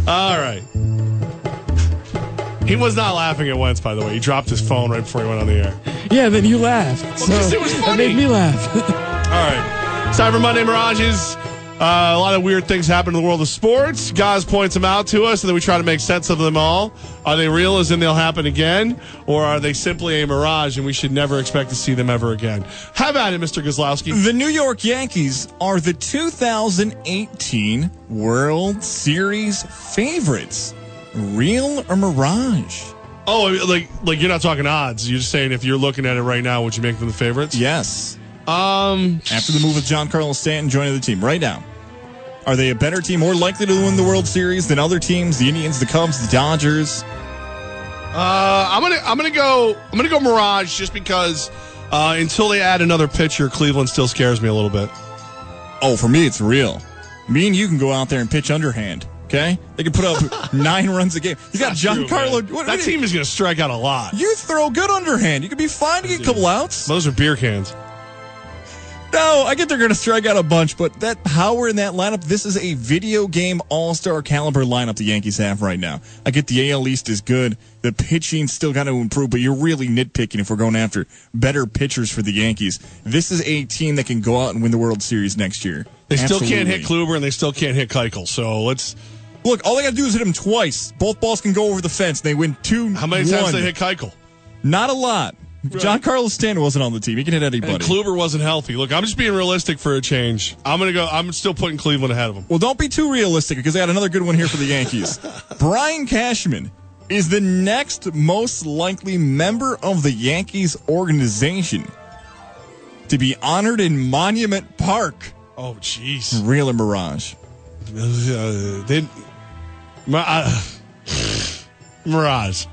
All right. He was not laughing at Wentz, by the way. He dropped his phone right before he went on the air. Yeah, then you laughed. Well, it was funny. That made me laugh. All right. It's time for Monday Mirages. A lot of weird things happen in the world of sports. Goz points them out to us, and then we try to make sense of them all. Are they real, as in they'll happen again? Or are they simply a mirage, and we should never expect to see them ever again? How about it, Mr. Kozlowski? The New York Yankees are the 2018 World Series favorites. Real or mirage? Oh, like you're not talking odds. You're just saying if you're looking at it right now, would you make them the favorites? Yes. After the move with Giancarlo Stanton joining the team right now. Are they a better team, more likely to win the World Series than other teams? The Indians, the Cubs, the Dodgers? I'm gonna go Mirage just because until they add another pitcher, Cleveland still scares me a little bit. Oh, for me, it's real. Me and you can go out there and pitch underhand. Okay, they can put up 9 runs a game. You got Giancarlo. That team is going to strike out a lot. You throw good underhand. You could be fine to get a couple outs. Those are beer cans. No, I get they're going to strike out a bunch, but that power in that lineup, this is a video game all-star caliber lineup the Yankees have right now. I get the AL East is good. The pitching still got to improve, but you're really nitpicking if we're going after better pitchers for the Yankees. This is a team that can go out and win the World Series next year. They still can't hit Kluber, and they still can't hit Keuchel, so let's... Look, all they got to do is hit him twice. Both balls can go over the fence. They win 2-1. How many times they hit Keuchel? Not a lot. Right. Giancarlo Stanton wasn't on the team. He can hit anybody. And Kluber wasn't healthy. Look, I'm just being realistic for a change. I'm still putting Cleveland ahead of them. Well, don't be too realistic because I got another good one here for the Yankees. Brian Cashman is the next most likely member of the Yankees organization to be honored in Monument Park. Oh, jeez. Real or mirage? Mirage.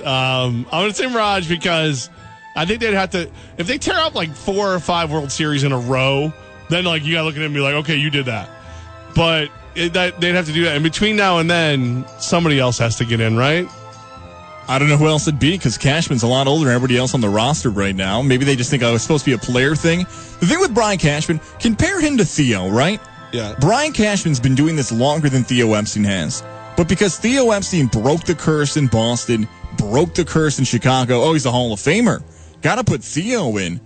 I'm going to say Mirage because I think they'd have to, if they tear up like 4 or 5 World Series in a row, then like you got to look at it and be like, okay, you did that. But they'd have to do that. And between now and then, somebody else has to get in, right? I don't know who else it'd be because Cashman's a lot older than everybody else on the roster right now. Maybe they just think I was supposed to be a player thing. The thing with Brian Cashman, compare him to Theo, right? Yeah. Brian Cashman's been doing this longer than Theo Epstein has. But because Theo Epstein broke the curse in Boston, broke the curse in Chicago, oh, he's a Hall of Famer. Got to put Theo in.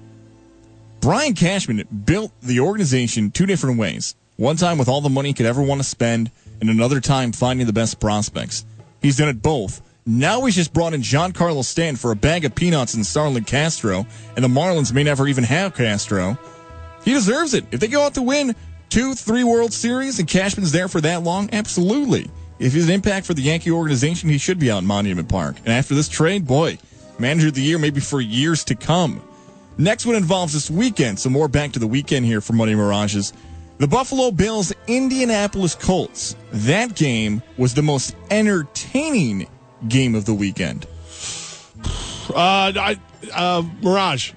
Brian Cashman built the organization 2 different ways. One time with all the money he could ever want to spend, and another time finding the best prospects. He's done it both. Now he's just brought in Giancarlo Stanton for a bag of peanuts and Starlin Castro, and the Marlins may never even have Castro. He deserves it. If they go out to win 2-3 World Series and Cashman's there for that long, absolutely. If he's an impact for the Yankee organization, he should be out in Monument Park. And after this trade, boy, manager of the year maybe for years to come. Next one involves this weekend, so more back to the weekend here for Monday Mirages. The Buffalo Bills, Indianapolis Colts. That game was the most entertaining game of the weekend. Mirage.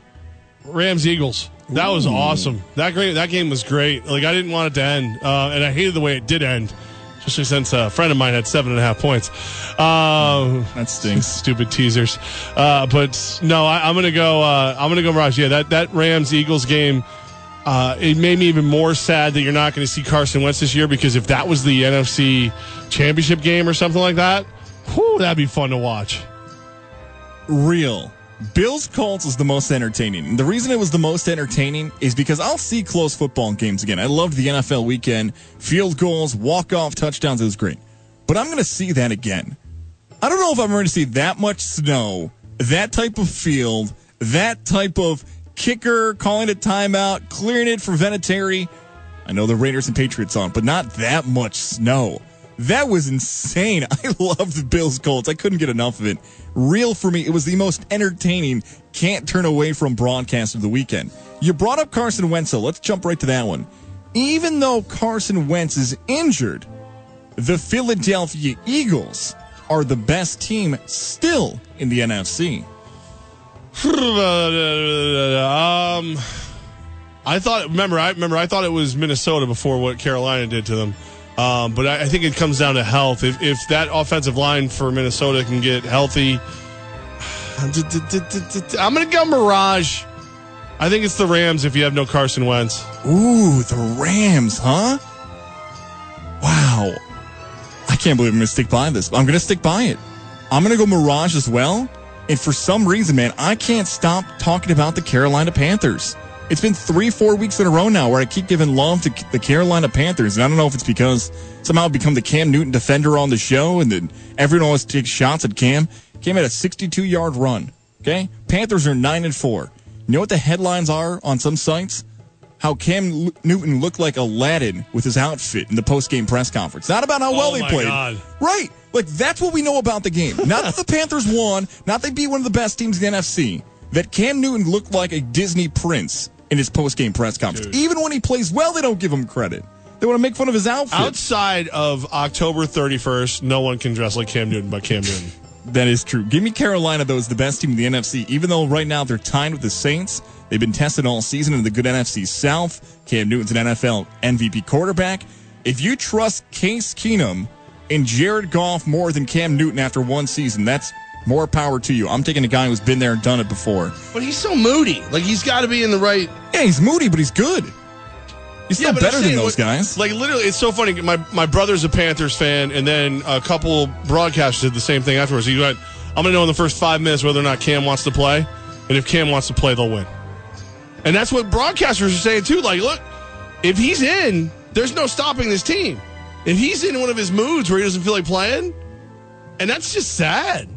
Rams Eagles. That was awesome. That game was great. Like I didn't want it to end, and I hated the way it did end. Especially since a friend of mine had 7.5 points. That stinks. Stupid teasers. But no, I'm gonna go Mirage. Yeah, that Rams Eagles game. It made me even more sad that you're not going to see Carson Wentz this year because if that was the NFC Championship game or something like that, whew, that'd be fun to watch. Real. Bills Colts is the most entertaining. And the reason it was the most entertaining is because I'll see close football games again. I loved the NFL weekend. Field goals, walk-off touchdowns. It was great. But I'm going to see that again. I don't know if I'm going to see that much snow, that type of field, that type of kicker calling a timeout, clearing it for Vinatieri. I know the Raiders and Patriots on, but not that much snow. That was insane. I love the Bills Colts. I couldn't get enough of it. Real for me. It was the most entertaining, can't turn away from broadcast of the weekend. You brought up Carson Wentz, so let's jump right to that one. Even though Carson Wentz is injured, the Philadelphia Eagles are the best team still in the NFC. I thought it was Minnesota before what Carolina did to them. But I think it comes down to health. If that offensive line for Minnesota can get healthy, I'm going to go Mirage. I think it's the Rams if you have no Carson Wentz. Ooh, the Rams, huh? Wow. I I can't believe I'm going to stick by this. I'm going to stick by it. I'm going to go Mirage as well. And for some reason, man, I can't stop talking about the Carolina Panthers. It's been 3-4 weeks in a row now where I keep giving love to the Carolina Panthers. And I don't know if it's because somehow I've become the Cam Newton defender on the show and then everyone always takes shots at Cam. Cam had a 62-yard run. Okay? Panthers are 9-4. You know what the headlines are on some sites? How Cam Newton looked like Aladdin with his outfit in the post-game press conference. Not about how well they played. God. Right. Like, that's what we know about the game. Not that the Panthers won, not they beat one of the best teams in the NFC. That Cam Newton looked like a Disney prince in his post-game press conference. Dude. Even when he plays well, they don't give him credit. They want to make fun of his outfit. Outside of October 31st, no one can dress like Cam Newton but Cam Newton. That is true. Give me Carolina, though, as the best team in the NFC. Even though right now they're tied with the Saints, they've been tested all season in the good NFC South. Cam Newton's an NFL MVP quarterback. If you trust Case Keenum and Jared Goff more than Cam Newton after one season, that's more power to you. I'm taking a guy who's been there and done it before. But he's so moody. Like, he's got to be in the right... Yeah, he's moody, but he's good. He's still better than those guys. Like, literally, it's so funny. My brother's a Panthers fan, and then a couple broadcasters did the same thing afterwards. He went, I'm going to know in the first 5 minutes whether or not Cam wants to play, and if Cam wants to play, they'll win. And that's what broadcasters are saying, too. Like, look, if he's in, there's no stopping this team. If he's in one of his moods where he doesn't feel like playing, and that's just sad.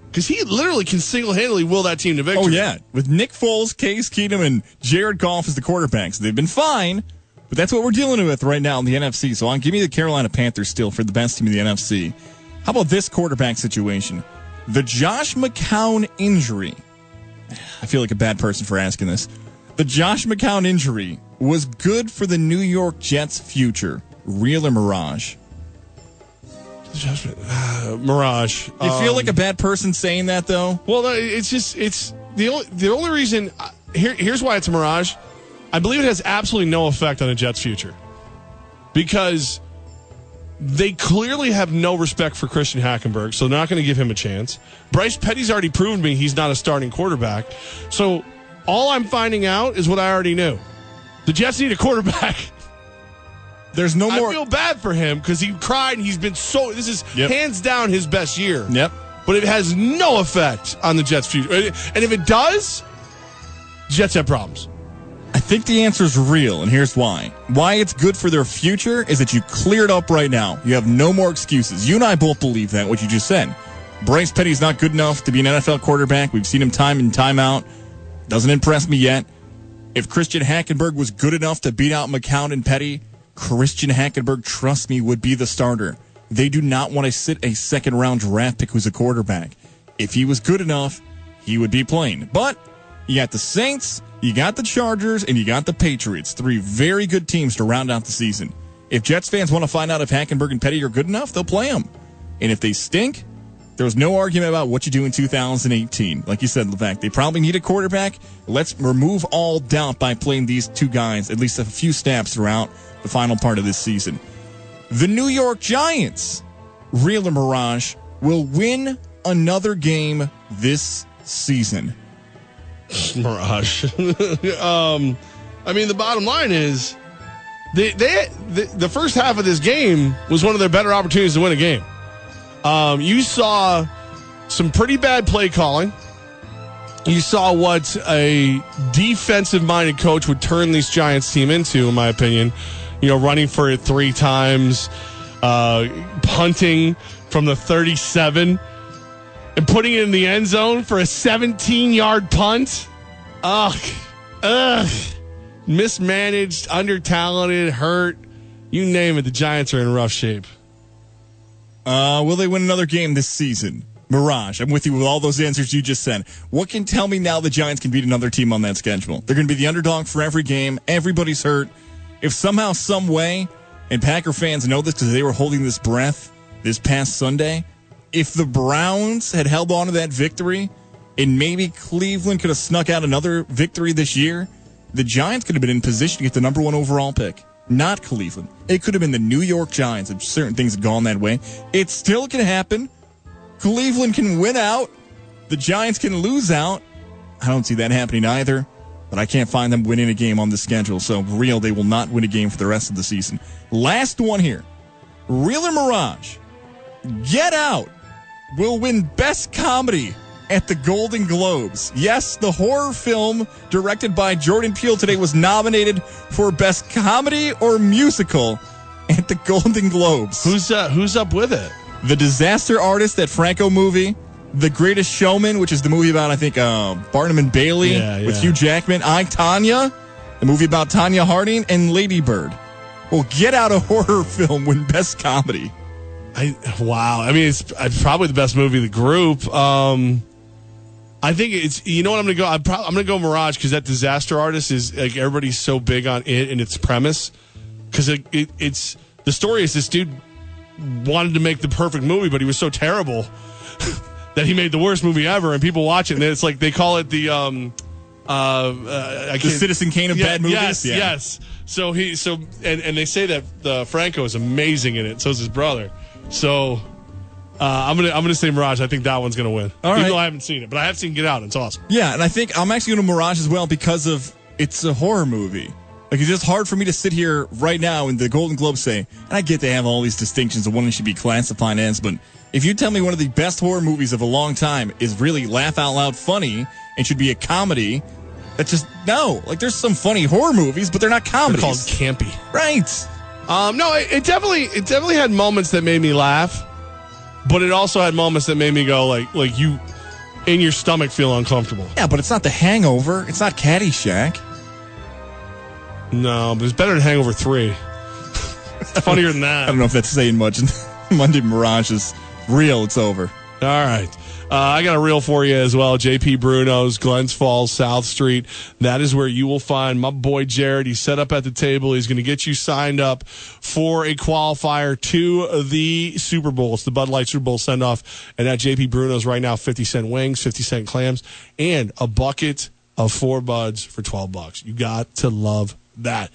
Because he literally can single-handedly will that team to victory. Oh, yeah. With Nick Foles, Case Keenum, and Jared Goff as the quarterbacks. They've been fine, but that's what we're dealing with right now in the NFC. So give me the Carolina Panthers still for the best team in the NFC. How about this quarterback situation? The Josh McCown injury. I feel like a bad person for asking this. The Josh McCown injury was good for the New York Jets' future. Real or Mirage? Mirage. You feel like a bad person saying that, though? Well, it's the only reason. Here's why it's a Mirage. I believe it has absolutely no effect on the Jets' future because they clearly have no respect for Christian Hackenberg, so they're not going to give him a chance. Bryce Petty's already proven to me he's not a starting quarterback. So all I'm finding out is what I already knew. The Jets need a quarterback. There's no more. I feel bad for him because he cried and he's been so. This is hands down his best year. Yep. But it has no effect on the Jets' future. And if it does, Jets have problems. I think the answer is real, and here's why. Why it's good for their future is that you cleared up right now. You have no more excuses. You and I both believe that, what you just said. Bryce Petty's not good enough to be an NFL quarterback. We've seen him time in, time out. Doesn't impress me yet. If Christian Hackenberg was good enough to beat out McCown and Petty, Christian Hackenberg, trust me, would be the starter. They do not want to sit a second-round draft pick who's a quarterback. If he was good enough, he would be playing. But you got the Saints, you got the Chargers, and you got the Patriots. 3 very good teams to round out the season. If Jets fans want to find out if Hackenberg and Petty are good enough, they'll play them. And if they stink, there's no argument about what you do in 2018. Like you said, Levack, they probably need a quarterback. Let's remove all doubt by playing these two guys at least a few snaps throughout the final part of this season. The New York Giants, real or Mirage, will win another game this season. Mirage. I mean, the bottom line is the first half of this game was one of their better opportunities to win a game. You saw some pretty bad play calling. You saw what a defensive-minded coach would turn this Giants team into, in my opinion. You know, running for it 3 times, punting from the 37, and putting it in the end zone for a 17-yard punt. Ugh. Mismanaged, under-talented, hurt. You name it, the Giants are in rough shape. Will they win another game this season? Mirage, I'm with you with all those answers you just said. What can tell me now the Giants can beat another team on that schedule? They're going to be the underdog for every game. Everybody's hurt. If somehow, some way, and Packer fans know this because they were holding this breath this past Sunday, if the Browns had held on to that victory and maybe Cleveland could have snuck out another victory this year, the Giants could have been in position to get the number 1 overall pick. Not Cleveland. It could have been the New York Giants if certain things had gone that way. It still can happen. Cleveland can win out. The Giants can lose out. I don't see that happening either. But I can't find them winning a game on the schedule. So, real, they will not win a game for the rest of the season. Last one here. Real or Mirage? Get Out will win Best Comedy at the Golden Globes. Yes, the horror film directed by Jordan Peele today was nominated for Best Comedy or Musical at the Golden Globes. Who's up with it? The Disaster Artist, that Franco movie. The Greatest Showman, which is the movie about, I think, Barnum and Bailey with Hugh Jackman. I, Tonya, the movie about Tonya Harding, and Lady Bird. Well, Get Out, a horror film, win Best Comedy. Wow. I mean, it's probably the best movie of the group. I think it's, you know what I'm going to go? I'm going to go Mirage, because that Disaster Artist is, like, everybody's so big on it and its premise. Because it's, the story is this dude wanted to make the perfect movie, but he was so terrible that he made the worst movie ever, and people watch it, and it's like, they call it the Citizen Kane of bad movies? Yes. So and they say that Franco is amazing in it, so is his brother. So I'm gonna say Mirage. I think that one's gonna win. All right. Even though I haven't seen it, but I have seen Get Out. It's awesome. Yeah, and I think I'm actually going to Mirage as well because of it's a horror movie. Like, it's just hard for me to sit here right now and the Golden Globes say, and I get they have all these distinctions of what it should be classified as, but if you tell me one of the best horror movies of a long time is really laugh out loud funny and should be a comedy, that's just, no. Like, there's some funny horror movies, but they're not comedies. They're called campy. Right. No, it definitely had moments that made me laugh, but it also had moments that made me go like you in your stomach feel uncomfortable. Yeah, but it's not The Hangover. It's not Caddyshack. No, but it's better than Hangover 3. It's funnier than that. I don't know if that's saying much. Monday Mirage is real. It's over. All right. I got a reel for you as well. JP Bruno's, Glens Falls, South Street. That is where you will find my boy Jared. He's set up at the table. He's going to get you signed up for a qualifier to the Super Bowl. It's the Bud Light Super Bowl send-off. And at JP Bruno's right now, 50-cent wings, 50-cent clams, and a bucket of 4 buds for $12. You got to love that.